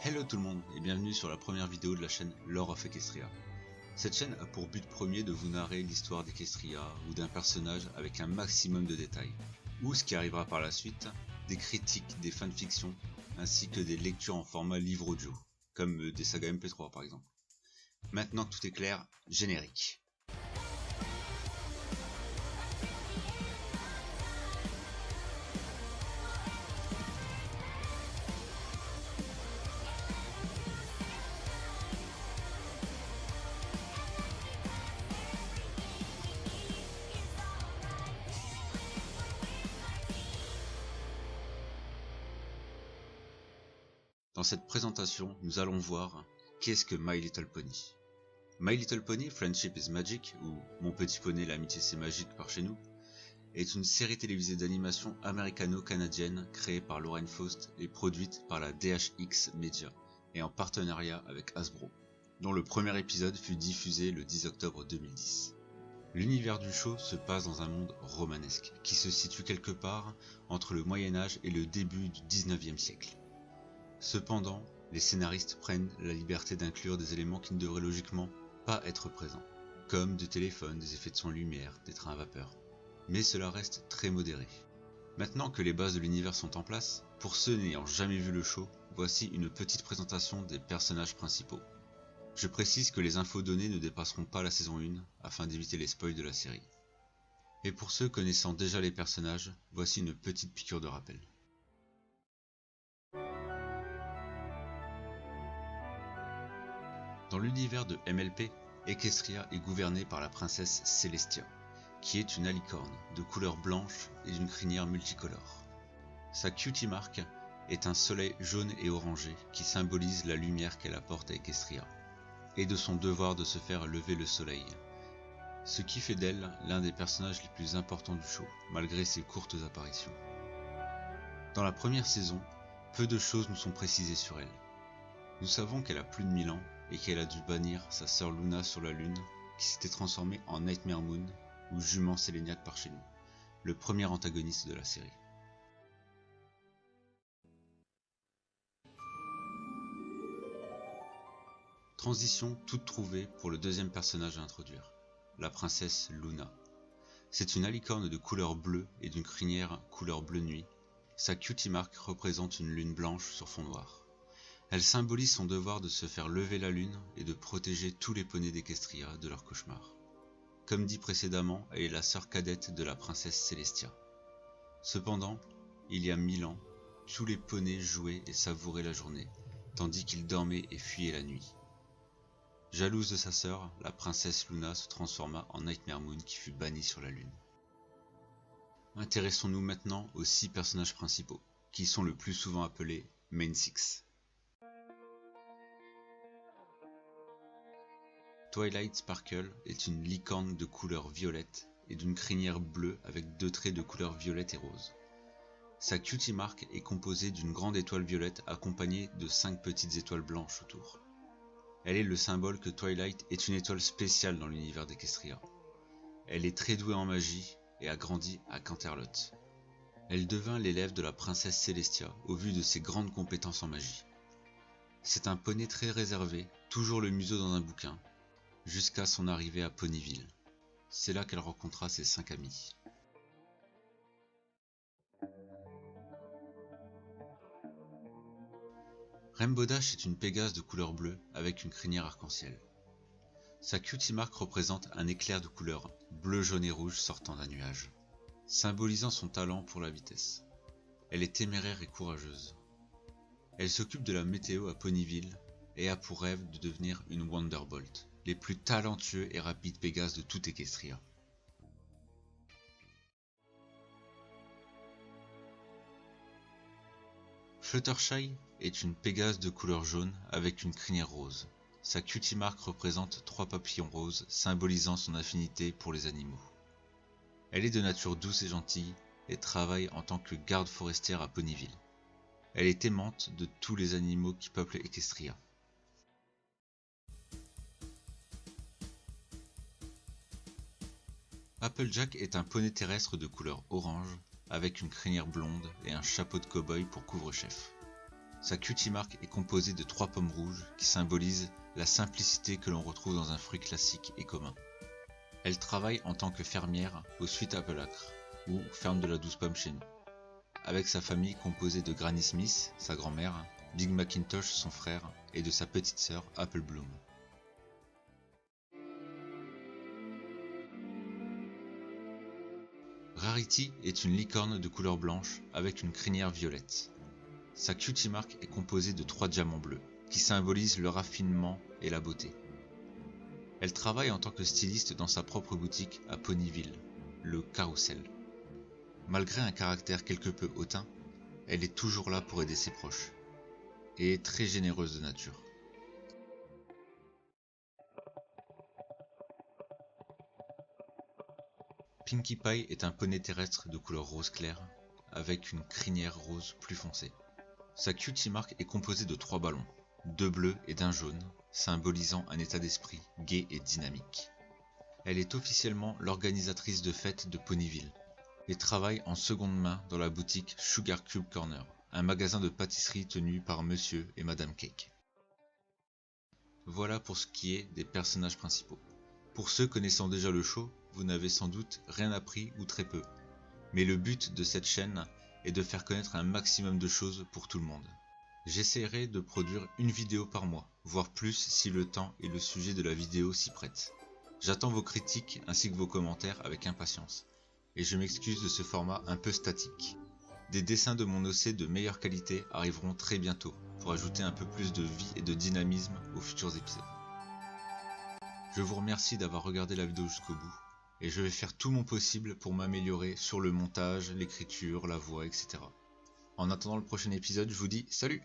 Hello tout le monde et bienvenue sur la première vidéo de la chaîne Lore of Equestria. Cette chaîne a pour but premier de vous narrer l'histoire d'Equestria ou d'un personnage avec un maximum de détails, ou ce qui arrivera par la suite, des critiques, des fanfictions, ainsi que des lectures en format livre audio, comme des sagas MP3 par exemple. Maintenant que tout est clair, générique. Dans cette présentation, nous allons voir qu'est-ce que My Little Pony. My Little Pony Friendship is Magic, ou Mon Petit Poney l'amitié c'est magique par chez nous, est une série télévisée d'animation américano-canadienne créée par Lauren Faust et produite par la DHX Media et en partenariat avec Hasbro, dont le premier épisode fut diffusé le 10 octobre 2010. L'univers du show se passe dans un monde romanesque qui se situe quelque part entre le Moyen-Âge et le début du 19e siècle. Cependant, les scénaristes prennent la liberté d'inclure des éléments qui ne devraient logiquement pas être présents, comme des téléphones, des effets de son lumière, des trains à vapeur. Mais cela reste très modéré. Maintenant que les bases de l'univers sont en place, pour ceux n'ayant jamais vu le show, voici une petite présentation des personnages principaux. Je précise que les infos données ne dépasseront pas la saison 1, afin d'éviter les spoils de la série. Et pour ceux connaissant déjà les personnages, voici une petite piqûre de rappel. Dans l'univers de MLP, Equestria est gouvernée par la princesse Celestia, qui est une alicorne de couleur blanche et d'une crinière multicolore. Sa cutie mark est un soleil jaune et orangé qui symbolise la lumière qu'elle apporte à Equestria, et de son devoir de se faire lever le soleil, ce qui fait d'elle l'un des personnages les plus importants du show, malgré ses courtes apparitions. Dans la première saison, peu de choses nous sont précisées sur elle. Nous savons qu'elle a plus de 1000 ans et qu'elle a dû bannir sa sœur Luna sur la Lune, qui s'était transformée en Nightmare Moon, ou jument séléniaque par chez nous, le premier antagoniste de la série. Transition toute trouvée pour le deuxième personnage à introduire, la princesse Luna. C'est une alicorne de couleur bleue et d'une crinière couleur bleu nuit. Sa cutie mark représente une lune blanche sur fond noir. Elle symbolise son devoir de se faire lever la lune et de protéger tous les poneys d'Equestria de leurs cauchemars. Comme dit précédemment, elle est la sœur cadette de la princesse Celestia. Cependant, il y a 1000 ans, tous les poneys jouaient et savouraient la journée, tandis qu'ils dormaient et fuyaient la nuit. Jalouse de sa sœur, la princesse Luna se transforma en Nightmare Moon qui fut bannie sur la lune. Intéressons-nous maintenant aux 6 personnages principaux, qui sont le plus souvent appelés Main Six. Twilight Sparkle est une licorne de couleur violette et d'une crinière bleue avec 2 traits de couleur violette et rose. Sa cutie mark est composée d'une grande étoile violette accompagnée de 5 petites étoiles blanches autour. Elle est le symbole que Twilight est une étoile spéciale dans l'univers d'Equestria. Elle est très douée en magie et a grandi à Canterlot. Elle devint l'élève de la princesse Celestia au vu de ses grandes compétences en magie. C'est un poney très réservé, toujours le museau dans un bouquin, jusqu'à son arrivée à Ponyville. C'est là qu'elle rencontra ses 5 amis. Rainbow Dash est une Pégase de couleur bleue avec une crinière arc-en-ciel. Sa cutie mark représente un éclair de couleur bleu, jaune et rouge sortant d'un nuage, symbolisant son talent pour la vitesse. Elle est téméraire et courageuse. Elle s'occupe de la météo à Ponyville et a pour rêve de devenir une Wonderbolt, les plus talentueux et rapides Pégases de toute Equestria. Fluttershy est une Pégase de couleur jaune avec une crinière rose. Sa cutie mark représente 3 papillons roses symbolisant son affinité pour les animaux. Elle est de nature douce et gentille et travaille en tant que garde forestière à Ponyville. Elle est aimante de tous les animaux qui peuplent Equestria. Applejack est un poney terrestre de couleur orange avec une crinière blonde et un chapeau de cow-boy pour couvre-chef. Sa cutie mark est composée de 3 pommes rouges qui symbolisent la simplicité que l'on retrouve dans un fruit classique et commun. Elle travaille en tant que fermière au Sweetapple-Acre, ou ferme de la douce pomme chez nous, avec sa famille composée de Granny Smith, sa grand-mère, Big Macintosh, son frère, et de sa petite sœur Apple Bloom. Rarity est une licorne de couleur blanche avec une crinière violette. Sa cutie mark est composée de 3 diamants bleus, qui symbolisent le raffinement et la beauté. Elle travaille en tant que styliste dans sa propre boutique à Ponyville, le Carrousel. Malgré un caractère quelque peu hautain, elle est toujours là pour aider ses proches, et est très généreuse de nature. Pinkie Pie est un poney terrestre de couleur rose clair, avec une crinière rose plus foncée. Sa cutie mark est composée de 3 ballons, 2 bleus et d'un jaune, symbolisant un état d'esprit gai et dynamique. Elle est officiellement l'organisatrice de fêtes de Ponyville, et travaille en seconde main dans la boutique Sugar Cube Corner, un magasin de pâtisserie tenu par Monsieur et Madame Cake. Voilà pour ce qui est des personnages principaux. Pour ceux connaissant déjà le show, vous n'avez sans doute rien appris ou très peu. Mais le but de cette chaîne est de faire connaître un maximum de choses pour tout le monde. J'essaierai de produire une vidéo par mois, voire plus si le temps et le sujet de la vidéo s'y prêtent. J'attends vos critiques ainsi que vos commentaires avec impatience. Et je m'excuse de ce format un peu statique. Des dessins de mon OC de meilleure qualité arriveront très bientôt pour ajouter un peu plus de vie et de dynamisme aux futurs épisodes. Je vous remercie d'avoir regardé la vidéo jusqu'au bout, et je vais faire tout mon possible pour m'améliorer sur le montage, l'écriture, la voix, etc. En attendant le prochain épisode, je vous dis salut!